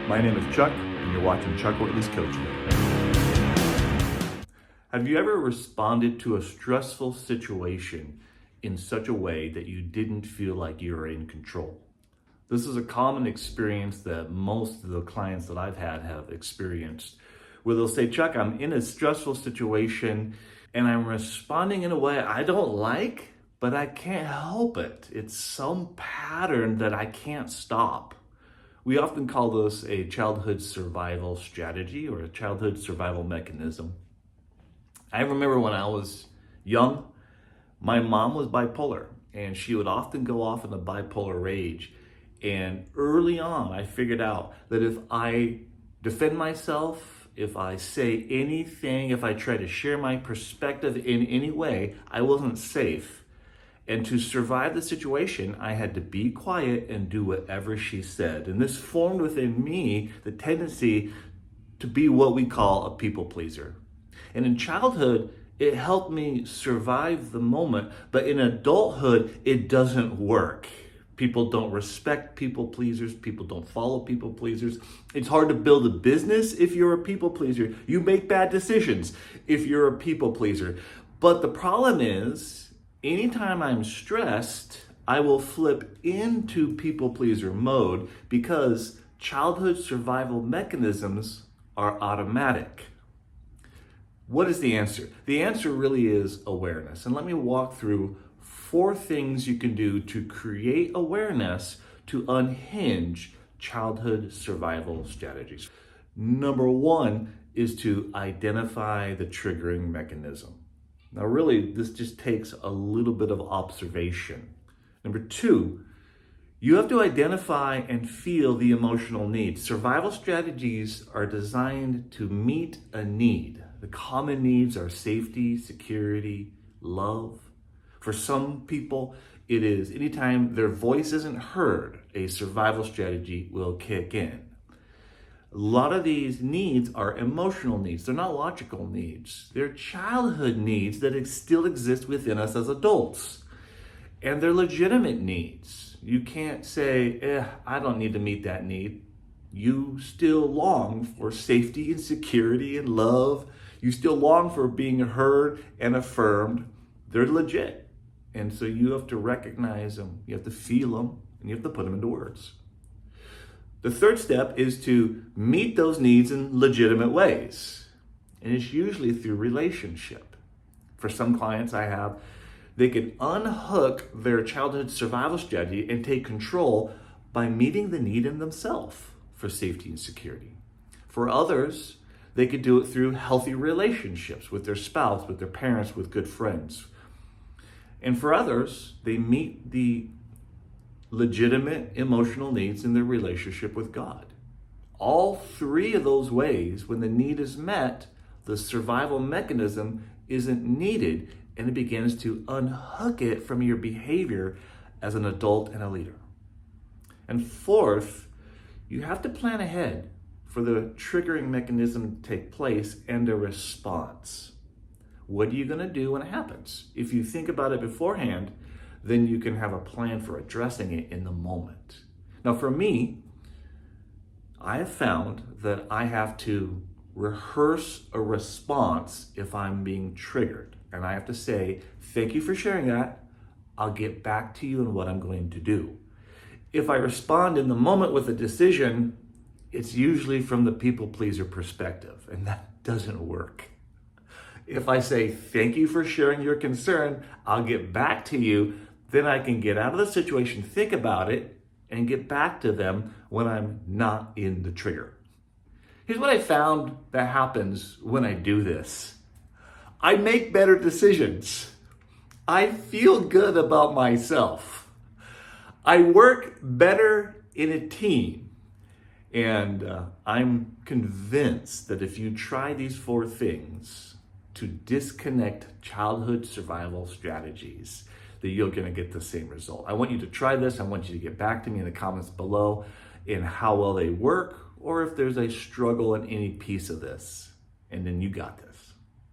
My name is Chuck, and you're watching Chuck Whitley's Coaching. Have you ever responded to a stressful situation in such a way that you didn't feel like you were in control? This is a common experience that most of the clients that I've had have experienced, where they'll say, Chuck, I'm in a stressful situation and I'm responding in a way I don't like, but I can't help it. It's some pattern that I can't stop. We often call this a childhood survival strategy or a childhood survival mechanism. I remember when I was young, my mom was bipolar, and she would often go off in a bipolar rage. And early on, I figured out that if I defend myself, if I say anything, if I try to share my perspective in any way, I wasn't safe. And to survive the situation, I had to be quiet and do whatever she said. And this formed within me the tendency to be what we call a people pleaser. And in childhood, it helped me survive the moment, but in adulthood, it doesn't work. People don't respect people pleasers. People don't follow people pleasers. It's hard to build a business if you're a people pleaser. You make bad decisions if you're a people pleaser. But the problem is, anytime I'm stressed, I will flip into people pleaser mode because childhood survival mechanisms are automatic. What is the answer? The answer really is awareness. And let me walk through 4 things you can do to create awareness to unhinge childhood survival strategies. Number 1 is to identify the triggering mechanism. Now, really, this just takes a little bit of observation. Number 2, you have to identify and feel the emotional needs. Survival strategies are designed to meet a need. The common needs are safety, security, love. For some people, it is anytime their voice isn't heard, a survival strategy will kick in. A lot of these needs are emotional needs. They're not logical needs. They're childhood needs that still exist within us as adults. And they're legitimate needs. You can't say, I don't need to meet that need. You still long for safety and security and love. You still long for being heard and affirmed. They're legit. And so you have to recognize them, you have to feel them, and you have to put them into words. The third step is to meet those needs in legitimate ways. And it's usually through relationship. For some clients I have, they can unhook their childhood survival strategy and take control by meeting the need in themselves for safety and security. For others, they could do it through healthy relationships with their spouse, with their parents, with good friends. And for others, they meet the legitimate emotional needs in their relationship with God. All 3 of those ways, when the need is met, the survival mechanism isn't needed, and it begins to unhook it from your behavior as an adult and a leader. And fourth, you have to plan ahead for the triggering mechanism to take place and a response. What are you going to do when it happens? If you think about it beforehand, then you can have a plan for addressing it in the moment. Now, for me, I have found that I have to rehearse a response if I'm being triggered. And I have to say, thank you for sharing that. I'll get back to you on what I'm going to do. If I respond in the moment with a decision, it's usually from the people pleaser perspective, and that doesn't work. If I say, thank you for sharing your concern, I'll get back to you, then I can get out of the situation, think about it, and get back to them when I'm not in the trigger. Here's what I found that happens when I do this. I make better decisions. I feel good about myself. I work better in a team. And I'm convinced that if you try these 4 things to disconnect childhood survival strategies, that you're going to get the same result. I want you to try this. I want you to get back to me in the comments below in how well they work, or if there's a struggle in any piece of this. And then you got this.